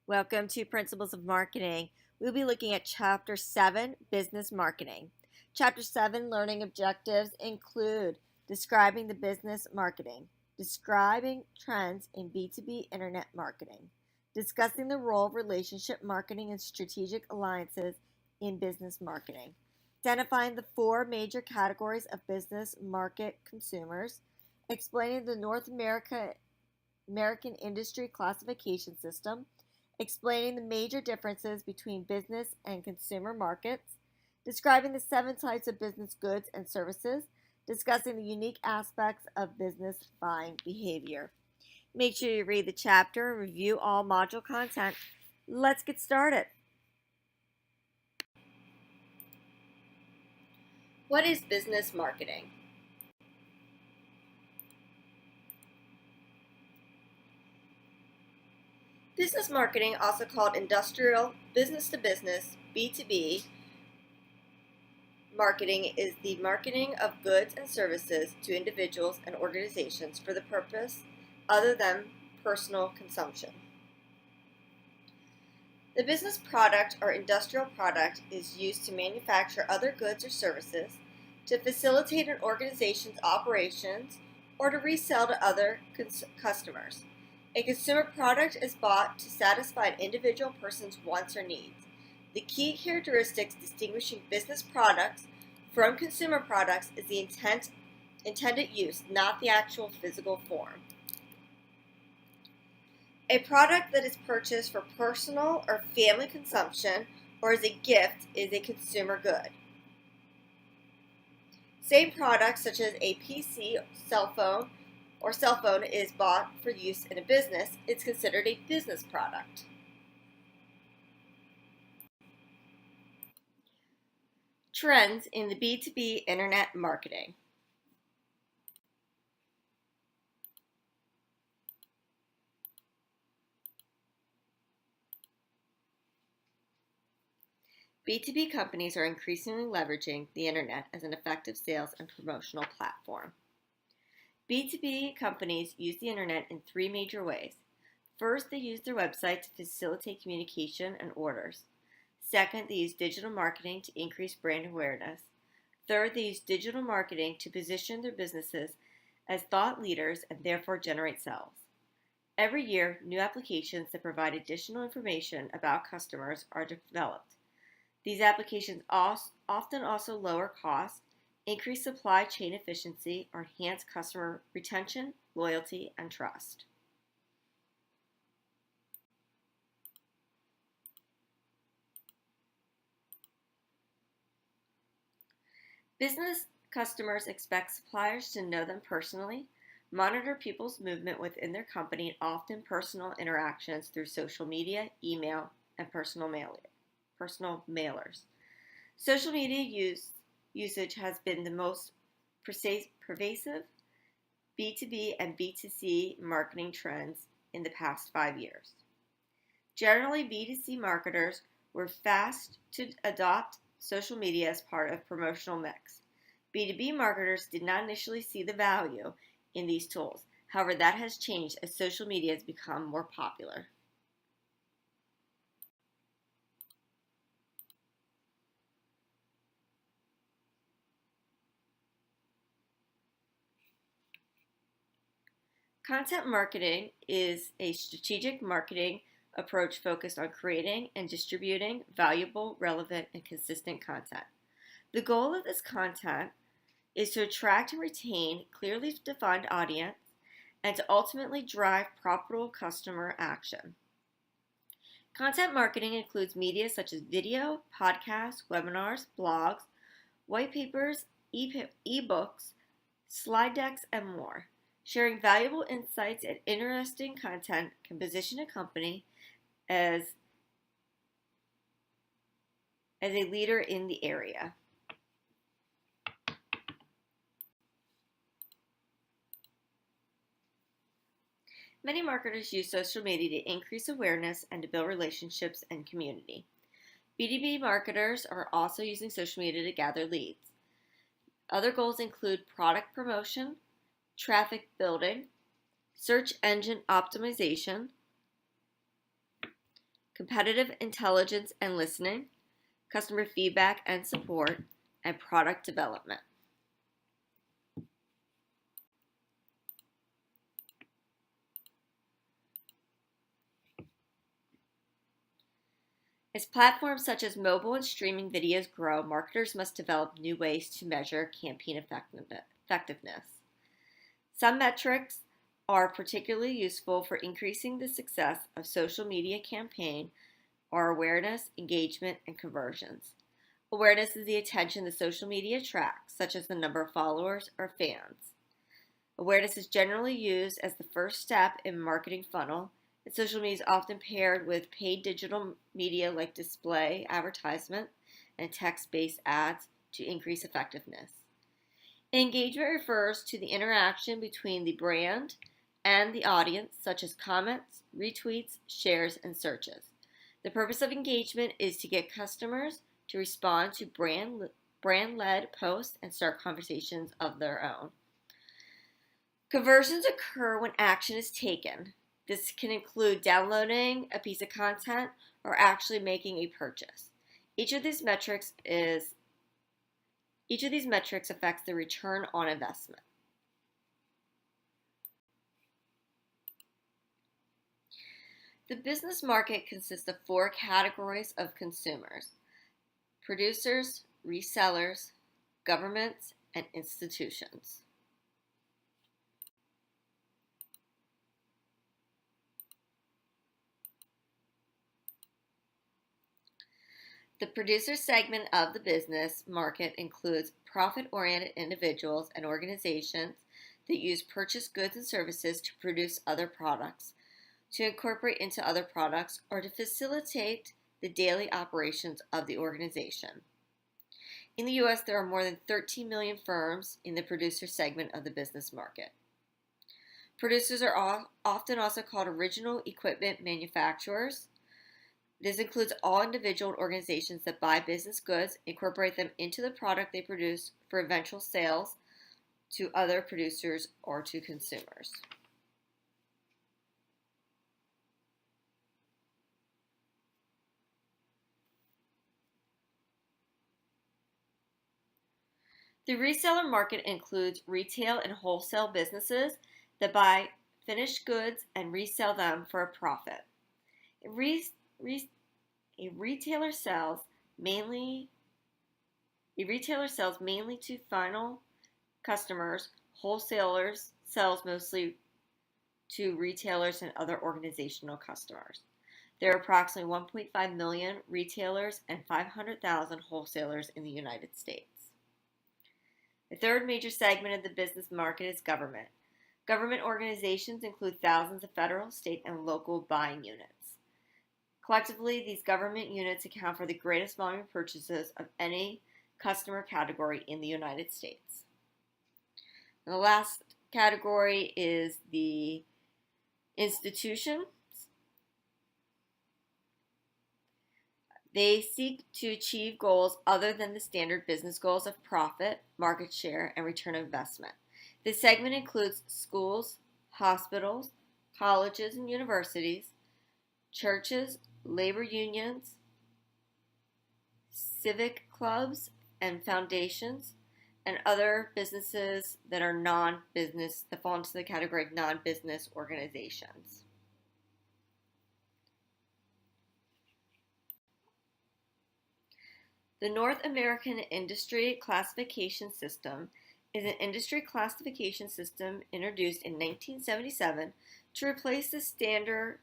Welcome to Principles of Marketing. We'll be looking at Chapter 7, Business Marketing. Chapter 7 learning objectives include describing the business marketing, describing trends in B2B internet marketing, discussing the role of relationship marketing and strategic alliances in business marketing, identifying the four major categories of business market consumers, explaining the North American industry classification system, explaining the major differences between business and consumer markets, describing the 7 types of business goods and services, discussing the unique aspects of business buying behavior. Make sure you read the chapter and review all module content. Let's get started. What is business marketing? Business marketing, also called industrial, business-to-business, B2B marketing, is the marketing of goods and services to individuals and organizations for the purpose other than personal consumption. The business product or industrial product is used to manufacture other goods or services, to facilitate an organization's operations, or to resell to other customers. A consumer product is bought to satisfy an individual person's wants or needs. The key characteristics distinguishing business products from consumer products is the intended use, not the actual physical form. A product that is purchased for personal or family consumption or as a gift is a consumer good. Same product, such as a PC, cell phone is bought for use in a business, it's considered a business product. Trends in the B2B internet marketing. B2B companies are increasingly leveraging the internet as an effective sales and promotional platform. B2B companies use the internet in 3 major ways. First, they use their website to facilitate communication and orders. Second, they use digital marketing to increase brand awareness. Third, they use digital marketing to position their businesses as thought leaders and therefore generate sales. Every year, new applications that provide additional information about customers are developed. These applications often also lower costs, increase supply chain efficiency, or enhance customer retention, loyalty, and trust. Business customers expect suppliers to know them personally, monitor people's movement within their company, and often personal interactions through social media, email, and personal mailers. Social media usage has been the most pervasive B2B and B2C marketing trends in the past 5 years. Generally, B2C marketers were fast to adopt social media as part of promotional mix. B2B marketers did not initially see the value in these tools. However, that has changed as social media has become more popular. Content marketing is a strategic marketing approach focused on creating and distributing valuable, relevant, and consistent content. The goal of this content is to attract and retain clearly defined audience and to ultimately drive profitable customer action. Content marketing includes media such as video, podcasts, webinars, blogs, white papers, ebooks, slide decks, and more. Sharing valuable insights and interesting content can position a company as a leader in the area. Many marketers use social media to increase awareness and to build relationships and community. B2B marketers are also using social media to gather leads. Other goals include product promotion, traffic building, search engine optimization, competitive intelligence and listening, customer feedback and support, and product development. As platforms such as mobile and streaming videos grow, marketers must develop new ways to measure campaign effectiveness. Some metrics are particularly useful for increasing the success of social media campaign are awareness, engagement, and conversions. Awareness is the attention the social media attracts, such as the number of followers or fans. Awareness is generally used as the first step in a marketing funnel, and social media is often paired with paid digital media like display, advertisement, and text-based ads to increase effectiveness. Engagement refers to the interaction between the brand and the audience, such as comments, retweets, shares, and searches. The purpose of engagement is to get customers to respond to brand-led posts and start conversations of their own. Conversions occur when action is taken. This can include downloading a piece of content or actually making a purchase. Each of these metrics affects the return on investment. The business market consists of 4 categories of consumers: producers, resellers, governments, and institutions. The producer segment of the business market includes profit-oriented individuals and organizations that use purchased goods and services to produce other products, to incorporate into other products, or to facilitate the daily operations of the organization. In the U.S., there are more than 13 million firms in the producer segment of the business market. Producers are often also called original equipment manufacturers. This includes all individual organizations that buy business goods, incorporate them into the product they produce for eventual sales to other producers or to consumers. The reseller market includes retail and wholesale businesses that buy finished goods and resell them for a profit. A retailer sells mainly to final customers. Wholesalers sells mostly to retailers and other organizational customers. There are approximately 1.5 million retailers and 500,000 wholesalers in the United States. The third major segment of the business market is government. Government organizations include thousands of federal, state, and local buying units. Collectively, these government units account for the greatest volume of purchases of any customer category in the United States. And the last category is the institutions. They seek to achieve goals other than the standard business goals of profit, market share, and return on investment. This segment includes schools, hospitals, colleges and universities, churches, labor unions, civic clubs and foundations, and other businesses that are non-business, that fall into the category of non-business organizations. The North American Industry Classification System is an industry classification system introduced in 1977 to replace the standard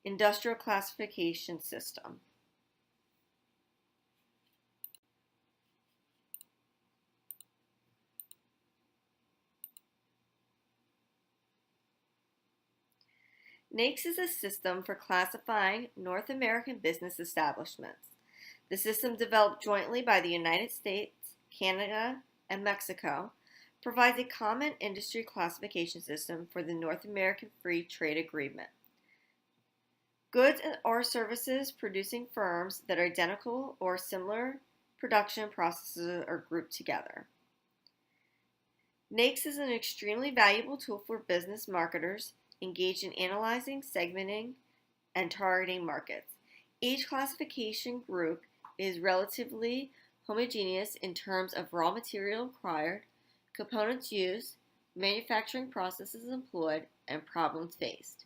industrial classification system. NAICS is a system for classifying North American business establishments. The system, developed jointly by the United States, Canada, and Mexico, provides a common industry classification system for the North American Free Trade Agreement. Goods or services producing firms that are identical or similar production processes are grouped together. NAICS is an extremely valuable tool for business marketers engaged in analyzing, segmenting, and targeting markets. Each classification group is relatively homogeneous in terms of raw material required, components used, manufacturing processes employed, and problems faced.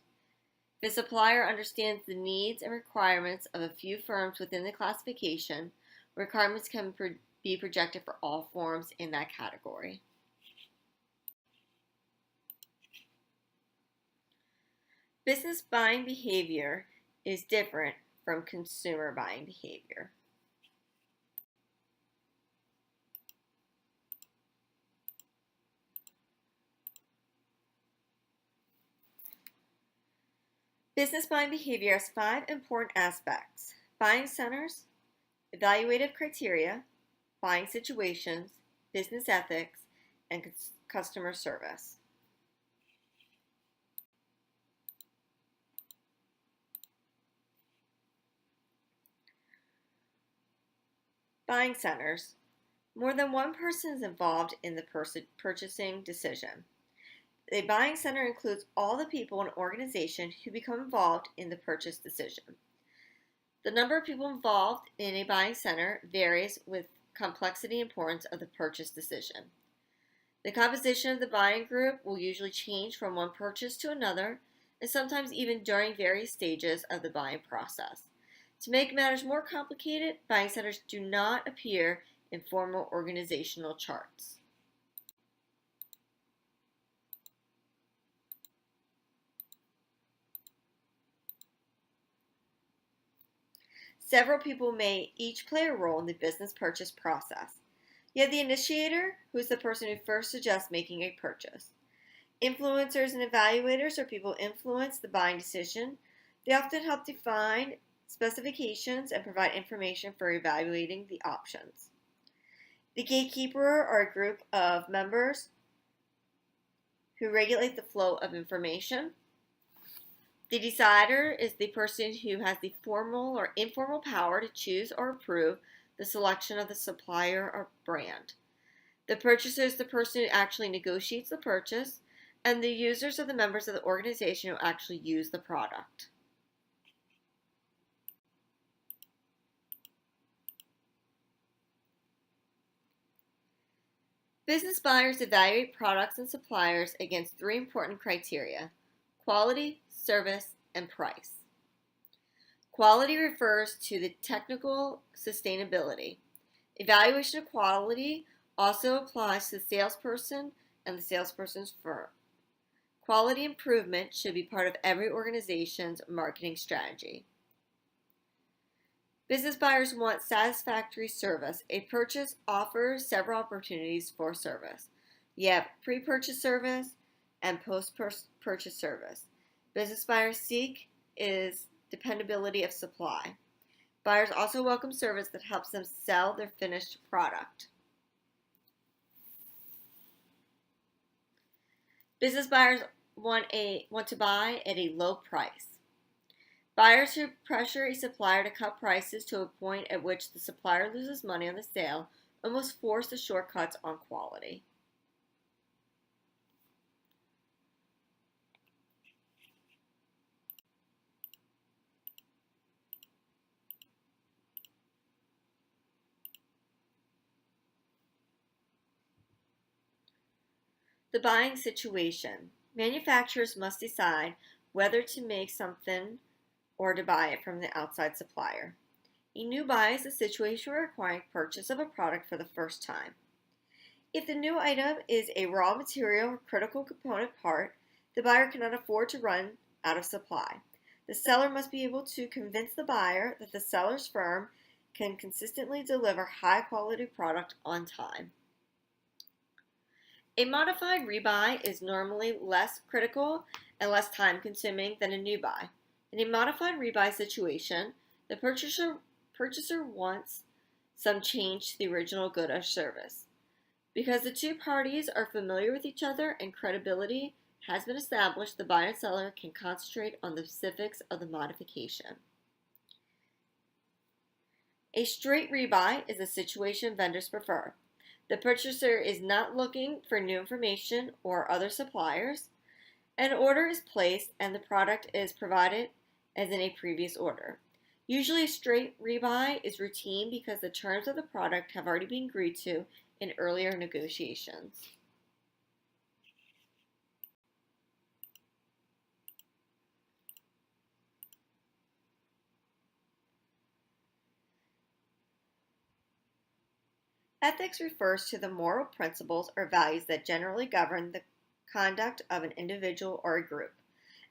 If a supplier understands the needs and requirements of a few firms within the classification, requirements can be projected for all firms in that category. Business buying behavior is different from consumer buying behavior. Business buying behavior has 5 important aspects: buying centers, evaluative criteria, buying situations, business ethics, and customer service. Buying centers. More than one person is involved in the purchasing decision. The buying center includes all the people in an organization who become involved in the purchase decision. The number of people involved in a buying center varies with complexity and importance of the purchase decision. The composition of the buying group will usually change from one purchase to another, and sometimes even during various stages of the buying process. To make matters more complicated, buying centers do not appear in formal organizational charts. Several people may each play a role in the business purchase process. You have the initiator, who is the person who first suggests making a purchase. Influencers and evaluators are people who influence the buying decision. They often help define specifications and provide information for evaluating the options. The gatekeeper are a group of members who regulate the flow of information. The decider is the person who has the formal or informal power to choose or approve the selection of the supplier or brand. The purchaser is the person who actually negotiates the purchase, and the users are the members of the organization who actually use the product. Business buyers evaluate products and suppliers against 3 important criteria: quality, service, and price. Quality refers to the technical sustainability. Evaluation of quality also applies to the salesperson and the salesperson's firm. Quality improvement should be part of every organization's marketing strategy. Business buyers want satisfactory service. A purchase offers several opportunities for service. You have pre-purchase service and post-purchase service. Business buyers seek is dependability of supply. Buyers also welcome service that helps them sell their finished product. Business buyers want to buy at a low price. Buyers who pressure a supplier to cut prices to a point at which the supplier loses money on the sale almost force the shortcuts on quality. The buying situation. Manufacturers must decide whether to make something or to buy it from the outside supplier. A new buy is a situation requiring purchase of a product for the first time. If the new item is a raw material or critical component part, the buyer cannot afford to run out of supply. The seller must be able to convince the buyer that the seller's firm can consistently deliver high-quality product on time. A modified rebuy is normally less critical and less time-consuming than a new buy. In a modified rebuy situation, the purchaser wants some change to the original good or service. Because the two parties are familiar with each other and credibility has been established, the buyer and seller can concentrate on the specifics of the modification. A straight rebuy is a situation vendors prefer. The purchaser is not looking for new information or other suppliers. An order is placed and the product is provided as in a previous order. Usually a straight rebuy is routine because the terms of the product have already been agreed to in earlier negotiations. Ethics refers to the moral principles or values that generally govern the conduct of an individual or a group.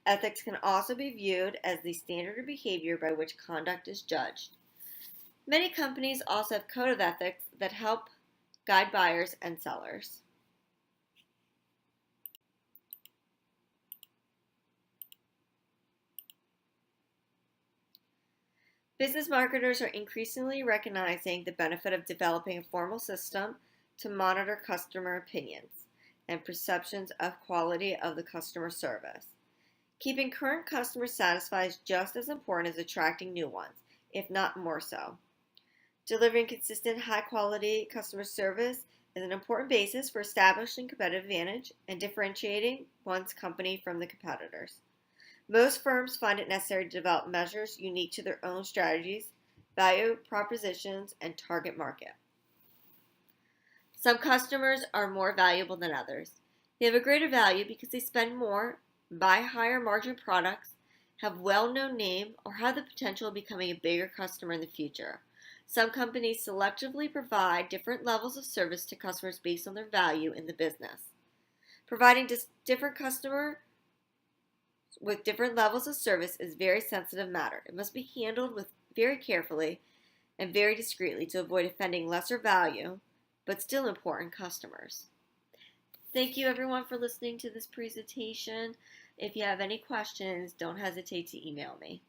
Ethics can also be viewed as the standard of behavior by which conduct is judged. Many companies also have code of ethics that help guide buyers and sellers. Business marketers are increasingly recognizing the benefit of developing a formal system to monitor customer opinions and perceptions of quality of the customer service. Keeping current customers satisfied is just as important as attracting new ones, if not more so. Delivering consistent, high-quality customer service is an important basis for establishing competitive advantage and differentiating one's company from the competitors. Most firms find it necessary to develop measures unique to their own strategies, value propositions, and target market. Some customers are more valuable than others. They have a greater value because they spend more, buy higher margin products, have well-known name, or have the potential of becoming a bigger customer in the future. Some companies selectively provide different levels of service to customers based on their value in the business. Providing different customer with different levels of service is a very sensitive matter. It must be handled with very carefully and very discreetly to avoid offending lesser value, but still important customers. Thank you everyone for listening to this presentation. If you have any questions, don't hesitate to email me.